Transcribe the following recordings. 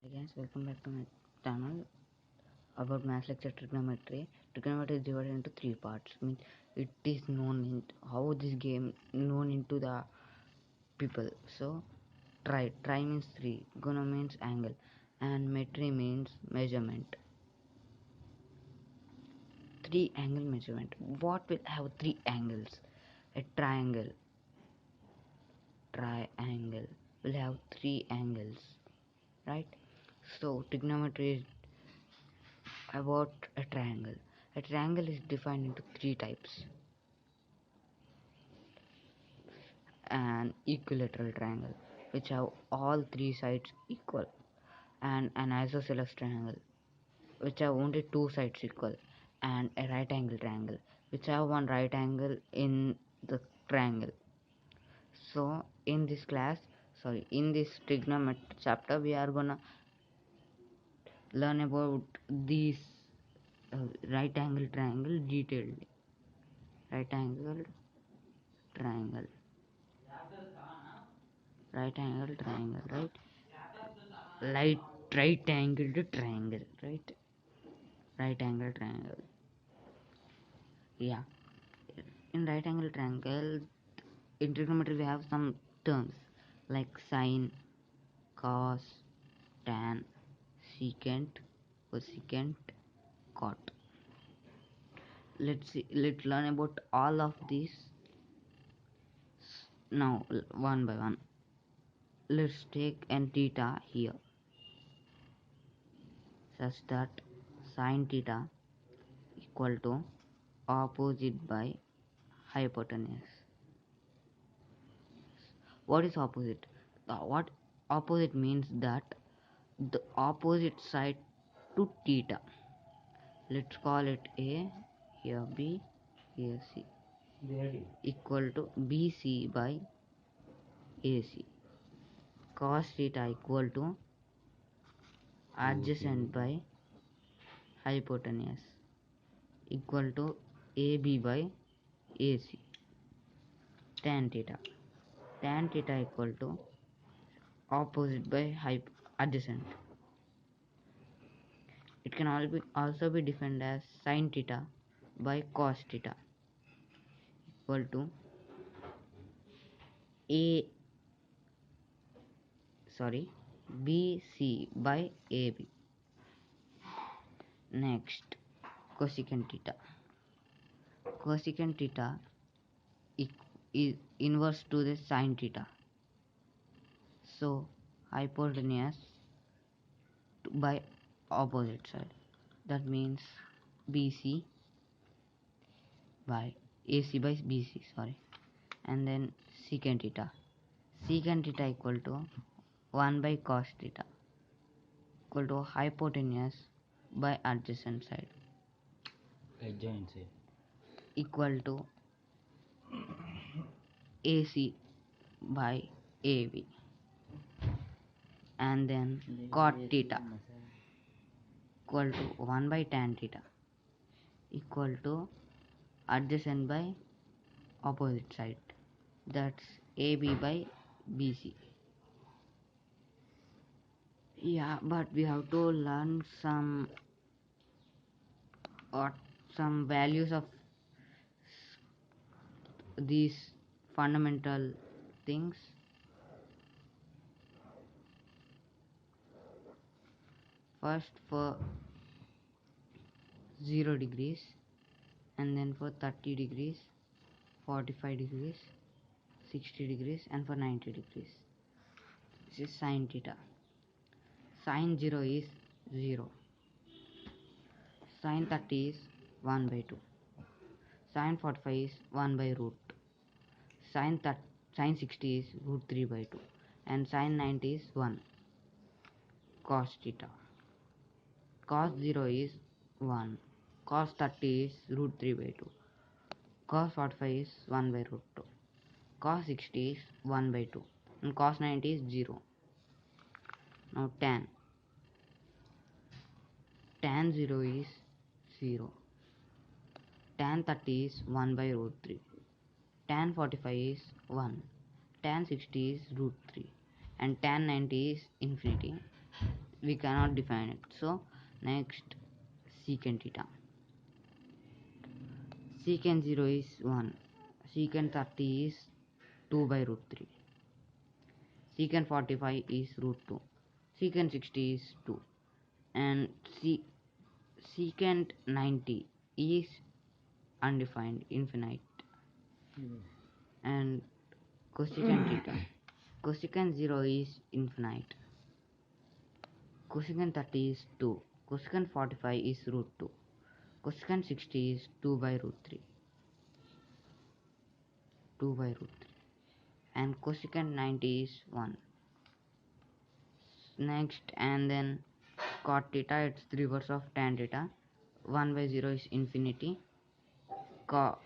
Hey guys, welcome back to my channel about math lecture trigonometry. Trigonometry is divided into three parts. Means it is known in how this game known into the people. So tri means three, gono means angle, and metry means measurement. Three angle measurement. What will have three angles? A triangle will have three angles, right? So trigonometry is about a triangle. A triangle is defined into three types: an equilateral triangle, which have all three sides equal, and an isosceles triangle, which have only two sides equal, and a right angle triangle, which have one right angle in the triangle. So, in this trigonometry chapter, we are gonna learn about these right angle triangle detailed. Right angle triangle, right angle triangle, right, right angled triangle, right angle triangle. Yeah, in right angle triangle, in trigonometry we have some terms like sine, cos, tan, secant, cosecant, cot. Let's learn about all of these now, one by one. Let's take n theta here, such that sine theta equal to opposite by hypotenuse. What is opposite? What opposite means that the opposite side to theta. Let's call it A, here B, here C, equal to BC by AC. Cos theta equal to adjacent by hypotenuse, equal to AB by AC. Tan theta. Tan theta equal to opposite by adjacent. It can also be defined as sin theta by cos theta, equal to A sorry BC by AB. Next, cosecant theta. Cosecant theta is inverse to the sin theta. So hypotenuse by opposite side. That means BC by AC by BC. Sorry, and then secant theta. Secant theta equal to 1 by cos theta, equal to hypotenuse by adjacent side, adjoint side, equal to AC by AB, and then cot theta equal to 1 by tan theta, equal to adjacent by opposite side, that's AB by BC. Yeah, but we have to learn or some values of these fundamental things. First for 0 degrees, and then for 30 degrees, 45 degrees, 60 degrees, and for 90 degrees. This is sin theta. Sin 0 is 0. Sin 30 is 1 by 2. Sin 45 is 1 by root. Sin 60 is root 3 by 2. And sin 90 is 1. Cos theta. Cos 0 is 1. Cos 30 is root 3 by 2. Cos 45 is 1 by root 2. Cos 60 is 1 by 2. And cos 90 is 0. Now tan. Tan 0 is 0. Tan 30 is 1 by root 3. Tan 45 is 1. Tan 60 is root 3. And tan 90 is infinity. we cannot define it. So next, secant theta. Secant 0 is 1, secant 30 is 2 by root 3, secant 45 is root 2, secant 60 is 2, and secant 90 is undefined, infinite. And cosecant theta, cosecant 0 is infinite, cosecant 30 is 2, cosecant 45 is root 2, cosecant 60 is 2 by root 3, 2 by root 3, and cosecant 90 is 1. Next, and then cot theta, it's the reverse of tan theta. 1 by 0 is infinity, cot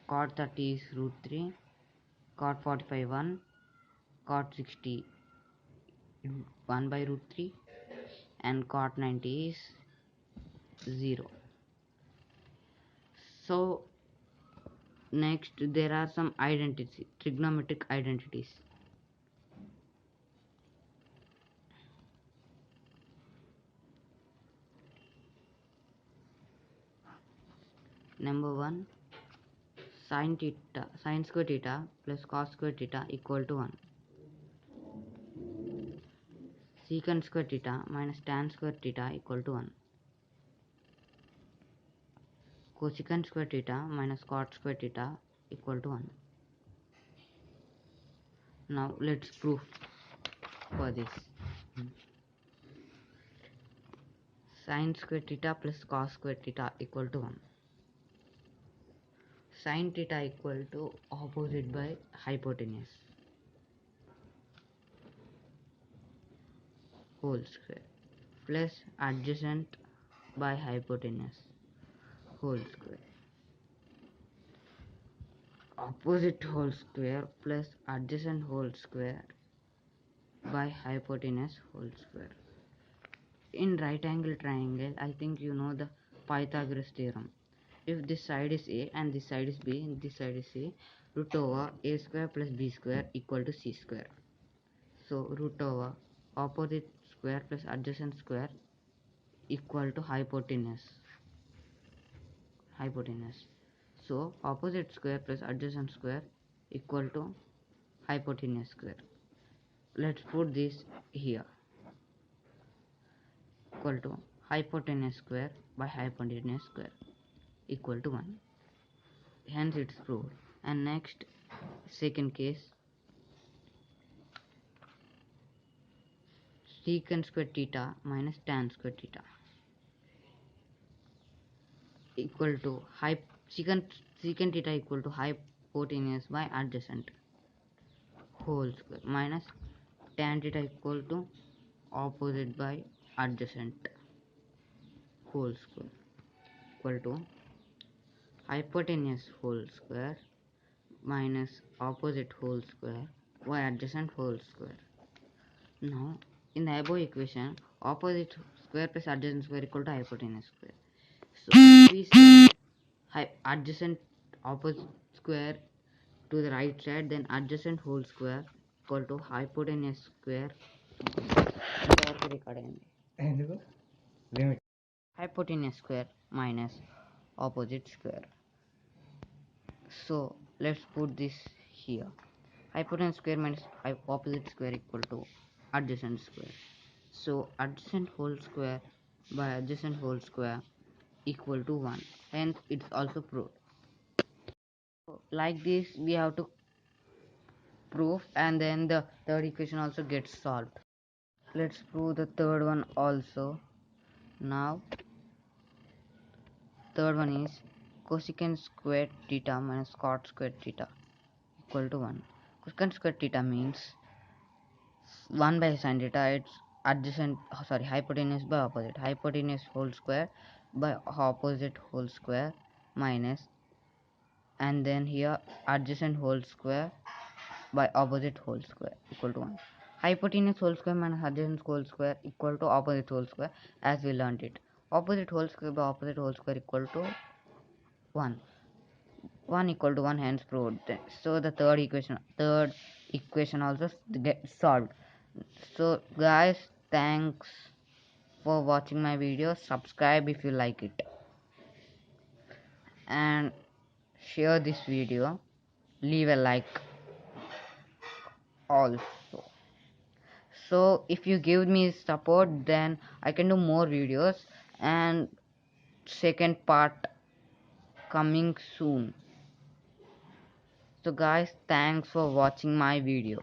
30 is root 3, cot 45 1, cot 60 1 by root 3, and cot 90 is 0. So next, there are some identities, trigonometric identities. Number 1, sin square theta plus cos square theta equal to 1. Secant square theta minus tan square theta equal to 1. Cosecant square theta minus cot square theta equal to 1. Now let's prove for this. Sin square theta plus cos square theta equal to 1. Sin theta equal to opposite by hypotenuse whole square plus adjacent by hypotenuse whole square. Opposite whole square plus adjacent whole square by hypotenuse whole square. In right angle triangle, I think you know the Pythagoras theorem. If this side is a and this side is b and this side is c, root over a square plus b square equal to c square. So root over opposite square plus adjacent square equal to hypotenuse. So opposite square plus adjacent square equal to hypotenuse square. Let's put this here, equal to hypotenuse square by hypotenuse square equal to 1. Hence it's proved. And next, second case, secant square theta minus tan square theta equal to secant theta equal to hypotenuse by adjacent whole square minus tan theta equal to opposite by adjacent whole square equal to hypotenuse whole square minus opposite whole square by adjacent whole square. Now, in the above equation, opposite square plus adjacent square equal to hypotenuse square. So, if we say adjacent opposite square to the right side, then adjacent whole square equal to hypotenuse square. Hypotenuse square minus opposite square. So, let's put this here. Hypotenuse square minus opposite square equal to adjacent square. So adjacent whole square by adjacent whole square equal to 1. Hence it's also proved. So, like this we have to prove, and then the third equation also gets solved. Let's prove the third one also. Now third one is cosecant square theta minus cot square theta equal to 1. Cosecant square theta means 1 by sin theta, it's adjacent, hypotenuse by opposite, hypotenuse whole square by opposite whole square minus, and then here adjacent whole square by opposite whole square equal to 1. Hypotenuse whole square minus adjacent whole square equal to opposite whole square, as we learned it. Opposite whole square by opposite whole square equal to 1. 1 equal to 1, hence proved. So the third equation also gets solved. So guys, thanks. for watching my video. Subscribe if you like it, and share this video. Leave a like also. So if you give me support, then I can do more videos, and second part coming soon. So guys, thanks for watching my video.